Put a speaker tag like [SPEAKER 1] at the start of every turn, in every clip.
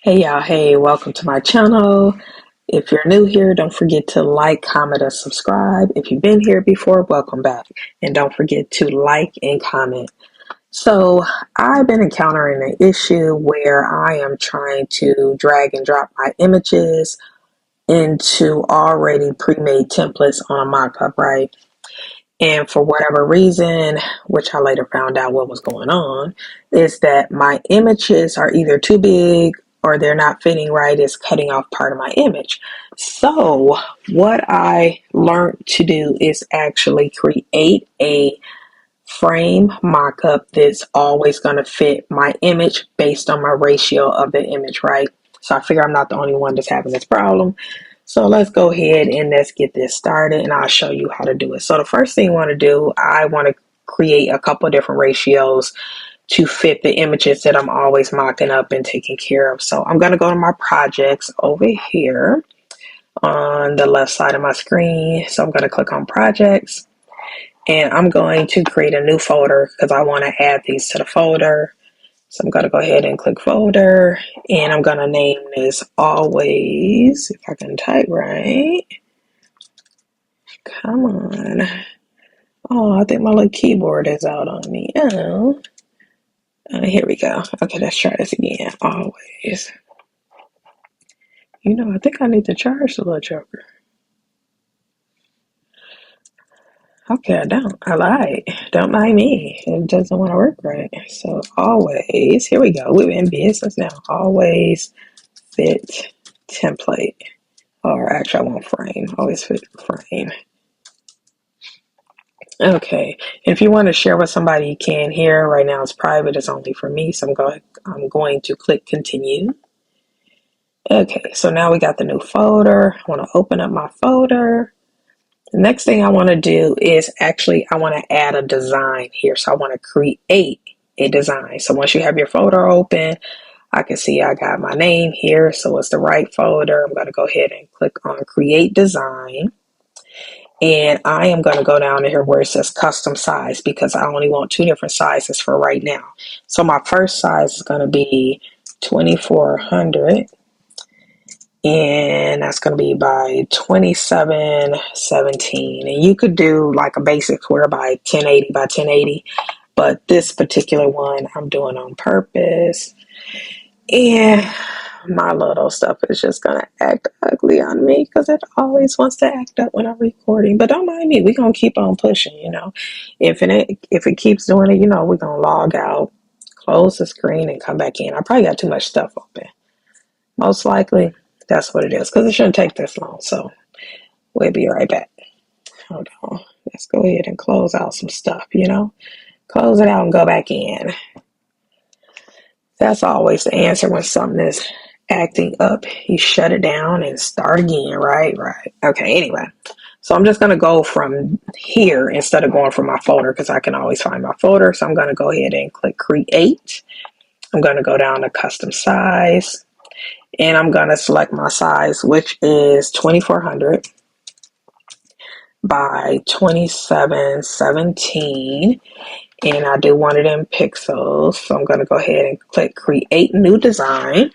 [SPEAKER 1] Hey y'all, hey, welcome to my channel. If you're new here, don't forget to like, comment, and subscribe. If you've been here before, welcome back. And don't forget to like and comment. So I've been encountering an issue where I am trying to drag and drop my images into already pre-made templates on a mockup, right? And for whatever reason, which I later found out what was going on, is that my images are either too big or they're not fitting right. It's cutting off part of my image. So what I learned to do is actually create a frame mockup that's always going to fit my image based on my ratio of the image, right? So I figure I'm not the only one that's having this problem. So let's go ahead and let's get this started and I'll show you how to do it. So the first thing you want to do, I want to create a couple of different ratios to fit the images that I'm always mocking up and taking care of. So I'm going to go to my projects over here on the left side of my screen. So I'm going to click on projects and I'm going to create a new folder because I want to add these to the folder. So I'm going to go ahead and click folder and I'm going to name this always, if I can type right. Come on. Oh, I think my little keyboard is out on me. Oh, here we go. Okay, let's try this again. Always. I think I need to charge the little joker. Okay, I don't. I lied. Don't mind me. It doesn't want to work right. So always, here we go. We're in business now. Always fit template. Or actually, I want frame. Always fit frame. Okay. If you want to share with somebody, you can here. Right now it's private. It's only for me. So I'm going to click continue. Okay. So now we got the new folder. I want to open up my folder. The next thing I want to do is I want to add a design here. So I want to create a design. So once you have your folder open, I can see I got my name here. So it's the right folder. I'm going to go ahead and click on create design. And I am going to go down to here where it says custom size because I only want two different sizes for right now. So my first size is going to be 2400. And that's going to be by 2717. And you could do like a basic square by 1080 by 1080. But this particular one I'm doing on purpose. And my little stuff is just going to act ugly on me because it always wants to act up when I'm recording. But don't mind me. We're going to keep on pushing, If it keeps doing it, we're going to log out, close the screen, and come back in. I probably got too much stuff open. Most likely, that's what it is because it shouldn't take this long. So we'll be right back. Hold on. Let's go ahead and close out some stuff, Close it out and go back in. That's always the answer when something is acting up. You shut it down and start again, right? Right. Okay, anyway. So I'm just going to go from here instead of going from my folder because I can always find my folder. So I'm going to go ahead and click create. I'm going to go down to custom size. And I'm going to select my size, which is 2400 by 2717. And I do want it in pixels. So I'm going to go ahead and click create new design.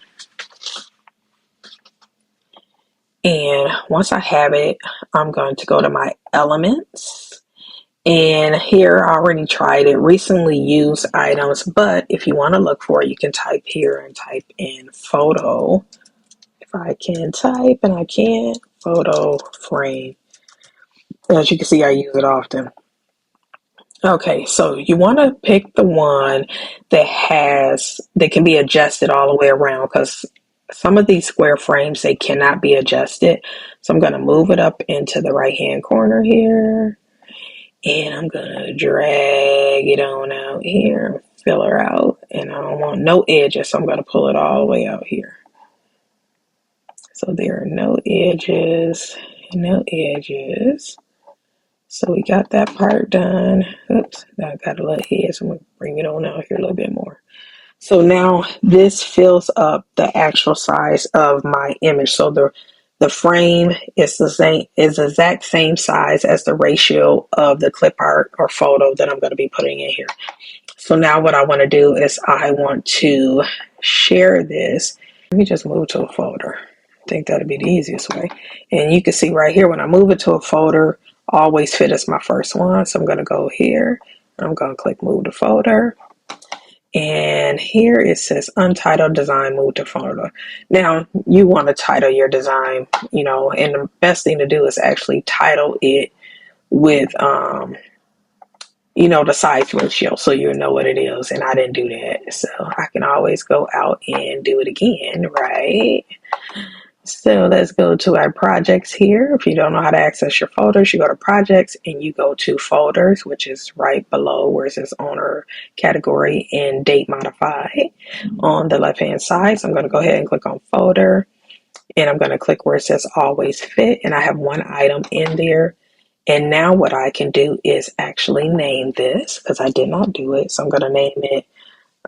[SPEAKER 1] And once I have it, I'm going to go to my elements. And here I already tried it, recently used items. But if you want to look for it, you can type here and type in photo. If I can type, and I can't, photo frame. As you can see, I use it often. Okay, so you want to pick the one that can be adjusted all the way around because some of these square frames, they cannot be adjusted. So I'm going to move it up into the right hand corner here. And I'm going to drag it on out here, fill her out. And I don't want no edges, so I'm going to pull it all the way out here. So there are no edges, no edges. So we got that part done. Oops, I got a little head, so I'm going to bring it on out here a little bit more. So now this fills up the actual size of my image. So the frame is the exact same size as the ratio of the clip art or photo that I'm going to be putting in here. So now what I want to do is I want to share this Let me just move to a folder. I think that'd be the easiest way. And you can see right here, when I move it to a folder, always fit is my first one. So I'm going to go here. I'm going to click move to folder. And here it says untitled design, move to folder. Now you want to title your design, you know, and the best thing to do is actually title it with, you know, the size ratio, so you know what it is. And I didn't do that. So I can always go out and do it again, right? So let's go to our projects here. If you don't know how to access your folders, you go to projects and you go to folders, which is right below where it says owner, category, and date modified on the left hand side. So I'm going to go ahead and click on folder, and I'm going to click where it says always fit, and I have one item in there. And now what I can do is actually name this, because I did not do it. So I'm going to name it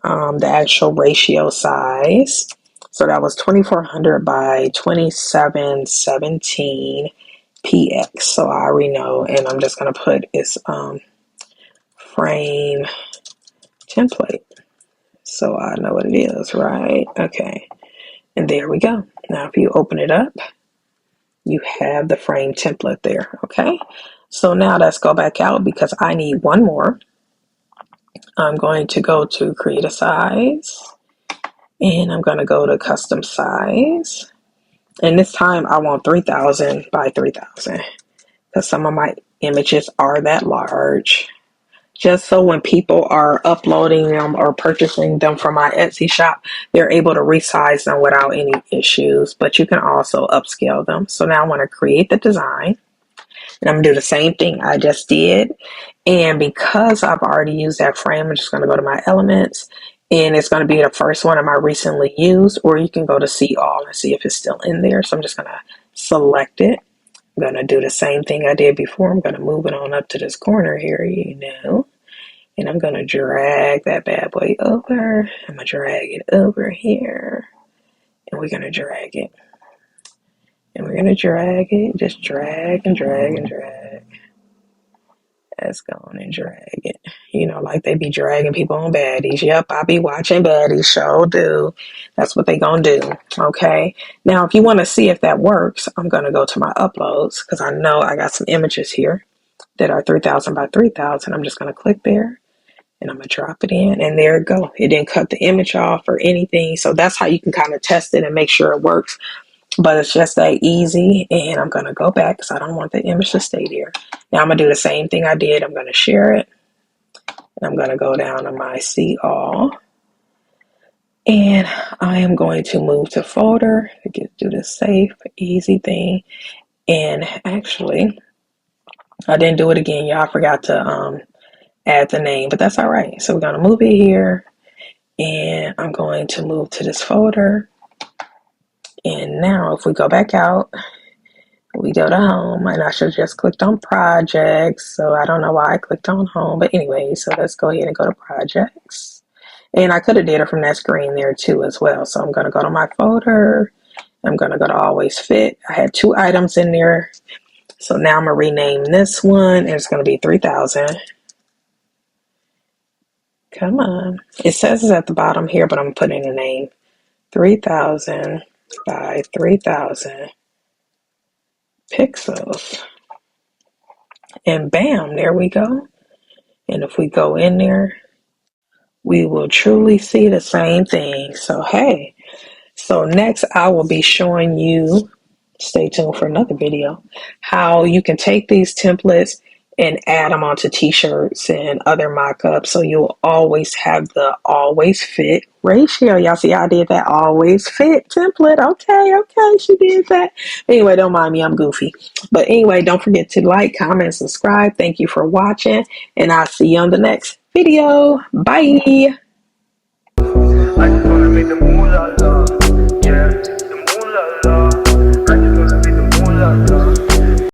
[SPEAKER 1] the actual ratio size. So that was 2400 by 2717 px. So I already know, and I'm just going to put its frame template, so I know what it is, right? Okay, and there we go. Now if you open it up, you have the frame template there. Okay, so now let's go back out, because I need one more. I'm going to go to create a size, and I'm going to go to custom size. And this time I want 3000 by 3000, because some of my images are that large. Just so when people are uploading them or purchasing them from my Etsy shop, they're able to resize them without any issues. But you can also upscale them. So now I want to create the design. And I'm going to do the same thing I just did. And because I've already used that frame, I'm just going to go to my elements. And it's going to be the first one of my recently used. Or you can go to see all and see if it's still in there. So I'm just going to select it. I'm going to do the same thing I did before. I'm going to move it on up to this corner here, you know. And I'm going to drag that bad boy over. I'm going to drag it over here. And we're going to drag it. And we're going to drag it. Just drag and drag and drag. Let's go on and drag it. You know, like they be dragging people on baddies. Yep, I be watching baddies. Sure do. That's what they gonna do. Okay. Now, if you want to see if that works, I'm going to go to my uploads, because I know I got some images here that are 3000 by 3000. I'm just going to click there. And I'm going to drop it in, and there it go. It didn't cut the image off or anything. So that's how you can kind of test it and make sure it works. But it's just that easy. And I'm going to go back, because I don't want the image to stay there. Now I'm going to do the same thing I did. I'm going to share it. And I'm going to go down to my see all. And I am going to move to folder to do the safe, easy thing. And actually, I didn't do it again. Y'all, I forgot to add the name, but that's all right. So we're going to move it here, and I'm going to move to this folder. And now if we go back out, we go to home, and I should have just clicked on projects. So I don't know why I clicked on home, but anyway, so let's go ahead and go to projects. And I could have did it from that screen there too as well. So I'm going to go to my folder. I'm going to go to always fit. I had 2 items in there. So now I'm going to rename this one, and it's going to be 3000. Come on. It says it's at the bottom here, but I'm putting a name. 3000 by 3000 pixels. And bam, there we go. And if we go in there, we will truly see the same thing. So, hey. So next I will be showing you, stay tuned for another video, how you can take these templates and add them onto t-shirts and other mock-ups, so you'll always have the always fit ratio. Y'all see I did that always fit template. Okay, she did that. Anyway, don't mind me, I'm goofy. But anyway, don't forget to like, comment, subscribe. Thank you for watching, and I'll see you on the next video. Bye.
[SPEAKER 2] I just wanna make the moolah, yeah.